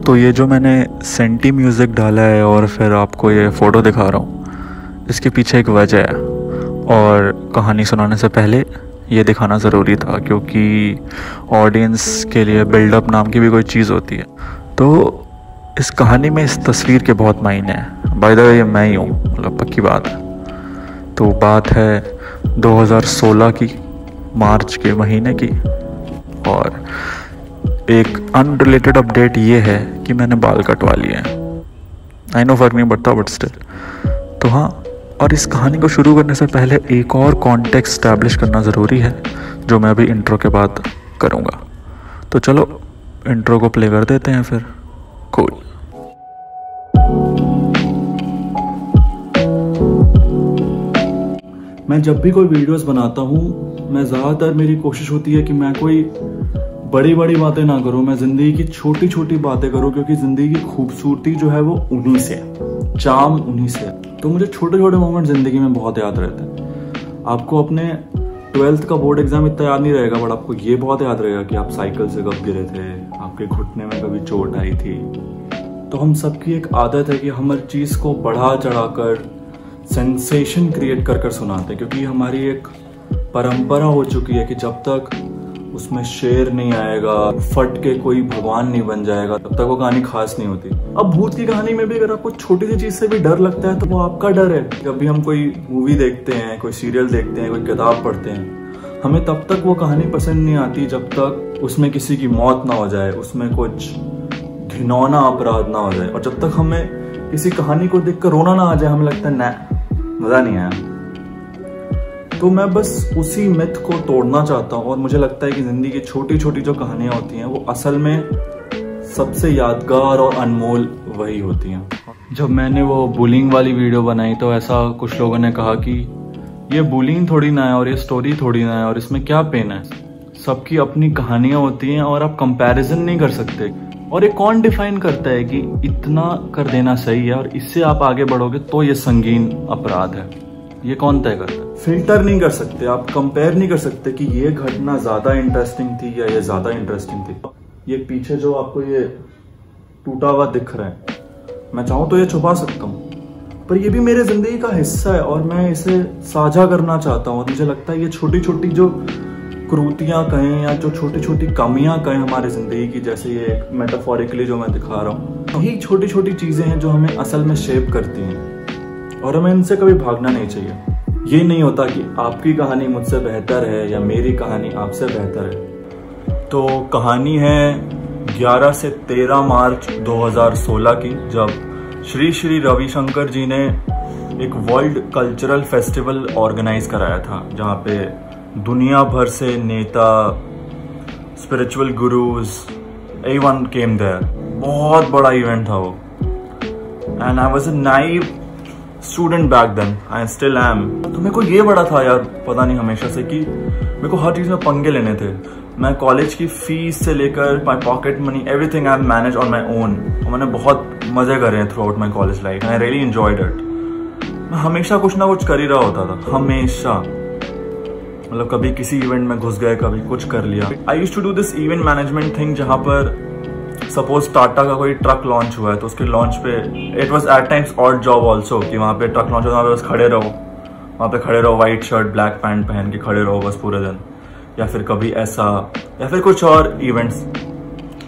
तो ये जो मैंने सेंटी म्यूज़िक डाला है और फिर आपको ये फ़ोटो दिखा रहा हूँ, इसके पीछे एक वजह है। और कहानी सुनाने से पहले ये दिखाना ज़रूरी था, क्योंकि ऑडियंस के लिए बिल्डअप नाम की भी कोई चीज़ होती है। तो इस कहानी में इस तस्वीर के बहुत मायने हैं। बाय द वे ये मैं ही हूँ, मतलब पक्की बात है। तो बात है 2016 की मार्च के महीने की, और एक अनरिलेटेड अपडेट ये है कि मैंने बाल कटवा लिए हैं। आई नो फ़र्क नहीं पड़ता, बट स्टिल। तो हाँ, और इस कहानी को शुरू करने से पहले एक और कॉन्टेक्स्ट स्टैब्लिश करना ज़रूरी है, जो मैं अभी इंट्रो के बाद करूँगा। तो चलो इंट्रो को प्ले कर देते हैं फिर। कूल। मैं जब भी कोई वीडियोस बनाता हूँ, मैं ज़्यादातर मेरी कोशिश होती है कि मैं कोई बड़ी बड़ी बातें ना करूँ, मैं ज़िंदगी की छोटी छोटी बातें करूँ, क्योंकि ज़िंदगी की खूबसूरती जो है वो उन्हीं से है, चार्म उन्हीं से है। तो मुझे छोटे छोटे मोमेंट ज़िंदगी में बहुत याद रहते हैं। आपको अपने 12th का बोर्ड एग्जाम इतना याद नहीं रहेगा, बट आपको ये बहुत याद रहेगा कि आप साइकिल से कब गिरे थे, आपके घुटने में कभी चोट आई थी। तो हम सबकी एक आदत है कि हम हर चीज़ को बढ़ा चढ़ाकर सेंसेशन क्रिएट कर सुनाते हैं, क्योंकि हमारी एक परंपरा हो चुकी है कि जब तक उसमें शेर नहीं आएगा, फट के कोई भगवान नहीं बन जाएगा, तब तक वो कहानी खास नहीं होती। अब भूत की कहानी में भी अगर आपको छोटी सी चीज से भी डर लगता है तो वो आपका डर है। जब भी हम कोई मूवी देखते हैं, कोई सीरियल देखते हैं, कोई किताब पढ़ते हैं, हमें तब तक वो कहानी पसंद नहीं आती जब तक उसमें किसी की मौत ना हो जाए, उसमें कुछ घिनौना अपराध ना हो जाए। और जब तक हमें किसी कहानी को देखकर रोना ना आ जाए, हमें लगता है ना, मजा नहीं आया। तो मैं बस उसी मिथ को तोड़ना चाहता हूँ, और मुझे लगता है कि जिंदगी की छोटी छोटी जो कहानियां होती हैं वो असल में सबसे यादगार और अनमोल वही होती हैं। जब मैंने वो बुलिंग वाली वीडियो बनाई तो ऐसा कुछ लोगों ने कहा कि ये बुलिंग थोड़ी ना है और ये स्टोरी थोड़ी ना है और इसमें क्या पेन है। सबकी अपनी कहानियां होती हैं और आप कंपैरिजन नहीं कर सकते। और ये कौन डिफाइन करता है कि इतना कर देना सही है और इससे आप आगे बढ़ोगे तो ये संगीन अपराध है? ये कौन तय करता है? फिल्टर नहीं कर सकते, आप कंपेयर नहीं कर सकते कि ये घटना ज्यादा इंटरेस्टिंग थी या ये ज्यादा इंटरेस्टिंग थी। ये पीछे जो आपको ये टूटा हुआ दिख रहा है, मैं चाहूं तो ये छुपा सकता हूँ, पर ये भी मेरे जिंदगी का हिस्सा है और मैं इसे साझा करना चाहता हूँ। मुझे लगता है ये छोटी छोटी जो क्रूतियां कहें या जो छोटी छोटी कमियां कहें हमारी जिंदगी की, जैसे ये मेटाफोरिकली जो मैं दिखा रहा हूँ, यही छोटी छोटी चीजें हैं जो हमें असल में शेप करती हैं, और हमें इनसे कभी भागना नहीं चाहिए। ये नहीं होता कि आपकी कहानी मुझसे बेहतर है या मेरी कहानी आपसे बेहतर है। तो कहानी है 11 से 13 मार्च 2016 की, जब श्री श्री रविशंकर जी ने एक वर्ल्ड कल्चरल फेस्टिवल ऑर्गेनाइज कराया था, जहाँ पे दुनिया भर से नेता, spiritual gurus, everyone came there. बहुत बड़ा इवेंट था वो, and I was a naive student back then, I still am. तो मेरे को ये बड़ा था यार, पता नहीं हमेशा से, कि मेरे को हर चीज में पंगे लेने थे। मैं कॉलेज की फीस से लेकर my pocket money, everything I manage on my own. मैंने बहुत मजे करे हैं through out my college life, I really enjoyed it. मैं हमेशा कुछ ना कुछ कर ही रहा होता था, हमेशा। मतलब कभी किसी इवेंट में घुस गए, कभी कुछ कर लिया। I used to do this event management thing, जहां पर सपोज टाटा का कोई ट्रक लॉन्च हुआ है तो उसके लॉन्च पे it was at times odd job also, कि वहाँ पे ट्रक लॉन्च हो, वहाँ पे बस खड़े रहो, वहाँ पे खड़े रहो, व्हाइट शर्ट ब्लैक पैंट पहन के खड़े रहो बस पूरे दिन। या फिर कभी ऐसा, या फिर कुछ और इवेंट्स,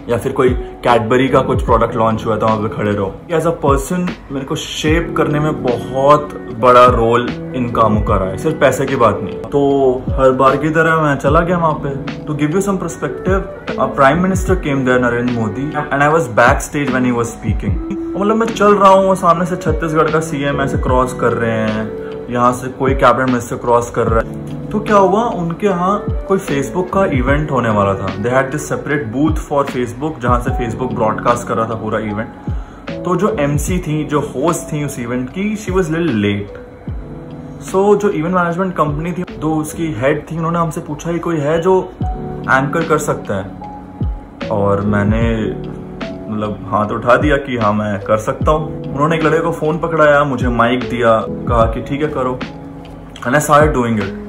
या फिर कोई कैडबरी का कुछ प्रोडक्ट लॉन्च हुआ था, वहाँ पे खड़े रहो। एज अ पर्सन मेरे को शेप करने में बहुत बड़ा रोल इन कामों का रहा है, सिर्फ पैसे की बात नहीं। तो हर बार की तरह मैं चला गया वहाँ पे। To give you some perspective, prime minister came there, Narendra Modi, and I was backstage when he was speaking. मतलब मैं चल रहा हूँ, सामने से छत्तीसगढ़ का सीएम ऐसे क्रॉस कर रहे हैं, यहाँ से कोई कैबिनेट मिनिस्टर क्रॉस कर रहा है। तो क्या हुआ, उनके यहाँ कोई फेसबुक का इवेंट होने वाला था। They had this separate booth for Facebook, जहाँ से फेसबुक ब्रॉडकास्ट कर रहा था पूरा इवेंट। तो जो एमसी थी, जो होस्ट थी उस इवेंट की, शी वाज लिटिल लेट। सो जो इवेंट मैनेजमेंट कंपनी थी, जो उसकी हेड थी, उन्होंने हमसे पूछा कि कोई है जो एंकर कर सकता है, और मैंने मतलब हाथ उठा दिया कि हाँ मैं कर सकता हूँ। उन्होंने एक लड़के को फोन पकड़ाया, मुझे माइक दिया, कहा कि ठीक है करो, and I started doing it.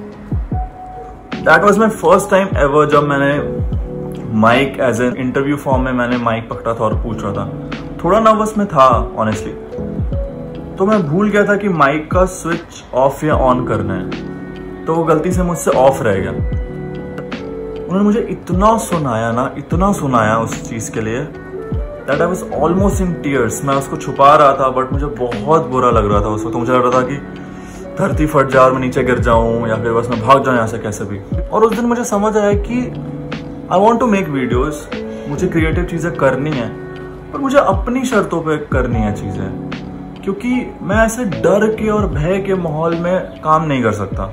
That was my first time ever जब मैंने mic as an interview form में मैंने माइक पकड़ा था और पूछ रहा था, थोड़ा नर्वस में था ऑनेस्टली। तो मैं भूल गया था कि माइक का स्विच ऑफ या ऑन करना है, तो वो गलती से मुझसे ऑफ रह गया। उन्होंने मुझे इतना सुनाया उस चीज के लिए that I was almost in tears. मैं उसको छुपा रहा था बट मुझे बहुत बुरा लग रहा था उस वक्त। तो मुझे लग रहा था कि धरती फट जाए और मैं नीचे गिर जाऊं या फिर बस मैं भाग जाऊं यहाँ से कैसे भी। और उस दिन मुझे समझ आया कि I want to make videos, मुझे क्रिएटिव चीजें करनी है और मुझे अपनी शर्तों पे करनी है चीजें, क्योंकि मैं ऐसे डर के और भय के माहौल में काम नहीं कर सकता।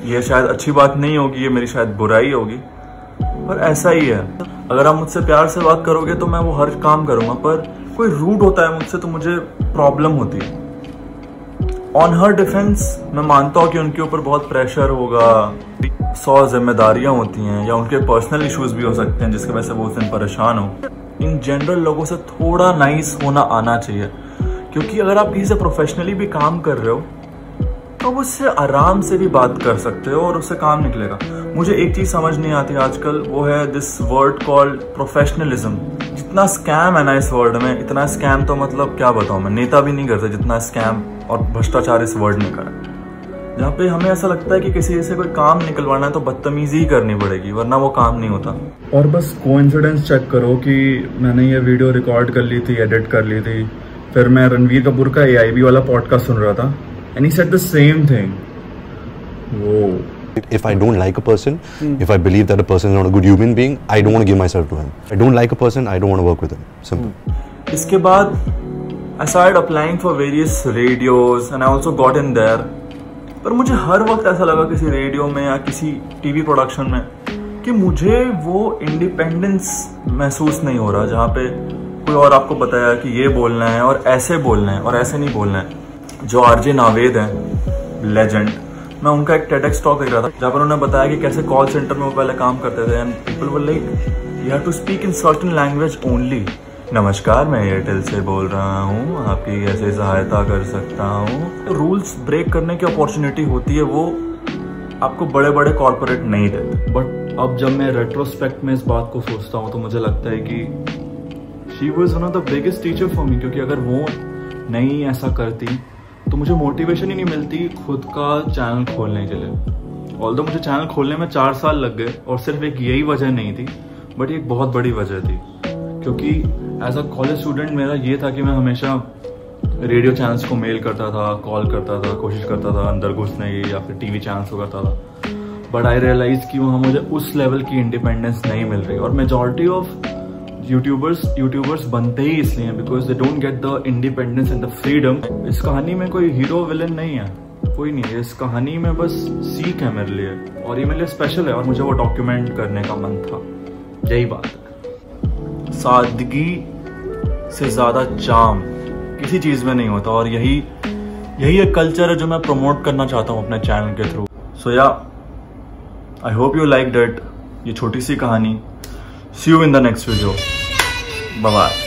ये शायद अच्छी बात नहीं होगी, ये मेरी शायद बुराई होगी, पर ऐसा ही है। अगर आप मुझसे प्यार से बात करोगे तो मैं वो हर काम करूंगा, पर कोई रूड होता है मुझसे तो मुझे प्रॉब्लम होती है। ऑन हर डिफेंस मैं मानता हूँ कि उनके ऊपर बहुत प्रेशर होगा, 100 जिम्मेदारियां होती हैं या उनके पर्सनल इश्यूज भी हो सकते हैं जिसकी वजह से वो उस दिन परेशान हो। इन जनरल लोगों से थोड़ा नाइस होना आना चाहिए, क्योंकि अगर आप किसी से प्रोफेशनली भी काम कर रहे हो तो आप उससे आराम से भी बात कर सकते हो और उससे काम निकलेगा। मुझे एक चीज समझ नहीं आती आजकल, वो है दिस वर्ड कॉल्ड प्रोफेशनलिज्म। जितना स्कैम है ना इस वर्ड में, इतना स्कैम तो मतलब क्या बताऊं मैं, नेता भी नहीं करते जितना स्कैम और भ्रष्टाचार इस वर्ड ने करा। जहाँ पे हमें ऐसा लगता है कि किसी से कोई काम निकलवाना है तो बदतमीजी ही करनी पड़ेगी, वरना वो काम नहीं होता। और बस कोइंसिडेंस चेक करो कि मैंने ये वीडियो रिकॉर्ड कर ली थी, एडिट कर ली थी, फिर मैं रणवीर कपूर का AIB वाला पॉडकास्ट सुन रहा था and he said the same thing. Whoa. If I don't like a person, if I believe that a person is not a good human being, I don't want to give myself to him. I don't like a person, I don't want to work with him. Simple. इसके बाद I started applying for various radios and I also got in there. पर मुझे हर वक्त ऐसा लगा किसी radio में या किसी TV प्रोडक्शन में कि मुझे वो इंडिपेंडेंस महसूस नहीं हो रहा, जहाँ पे कोई और आपको बताया कि ये बोलना है और ऐसे बोलना है और ऐसे नहीं बोलना है। जो RJ नावेद हैं, लेजेंड, मैं उनका एक TEDx टॉक देख रहा था जहाँ पर उन्होंने बताया कि कैसे कॉल सेंटर में वो पहले काम करते थे and people were like you have to speak in certain language only. नमस्कार, मैं एयरटेल से बोल रहा हूँ, आपकी कैसे सहायता कर सकता हूँ। रूल्स ब्रेक करने की अपॉर्चुनिटी होती है, वो आपको बड़े बड़े कॉर्पोरेट नहीं देते। बट अब जब मैं रेट्रोस्पेक्ट में इस बात को सोचता हूँ तो मुझे लगता है कि she was one of the biggest teacher for me, क्योंकि अगर वो नहीं ऐसा करती तो मुझे मोटिवेशन ही नहीं मिलती खुद का चैनल खोलने के लिए। ऑल्दो मुझे चैनल खोलने में 4 साल लग गए और सिर्फ एक यही वजह नहीं थी, बट एक बहुत बड़ी वजह थी, क्योंकि एज अ कॉलेज स्टूडेंट मेरा ये था कि मैं हमेशा रेडियो चैनल्स को मेल करता था, कॉल करता था, कोशिश करता था अंदर घुसने की या फिर TV चैनल्स को करता था। बट आई रियलाइज कि वहाँ मुझे उस लेवल की इंडिपेंडेंस नहीं मिल रही। और मेजॉरिटी ऑफ यूट्यूबर्स बनते ही इसलिए हैं because they don't get the independence and the freedom. इस कहानी में कोई हीरो विलन नहीं है, कोई नहीं है। इस कहानी में बस सीख है मेरे लिए और ये मेरे लिए स्पेशल है और मुझे वो डॉक्यूमेंट करने का मन था। यही बात है, सादगी से ज्यादा चार्म किसी चीज में नहीं होता और यही एक कल्चर है जो मैं प्रमोट करना चाहता हूँ अपने चैनल के थ्रू। सो या I hope you liked it, ये छोटी सी कहानी। See you in the next video. Bye bye.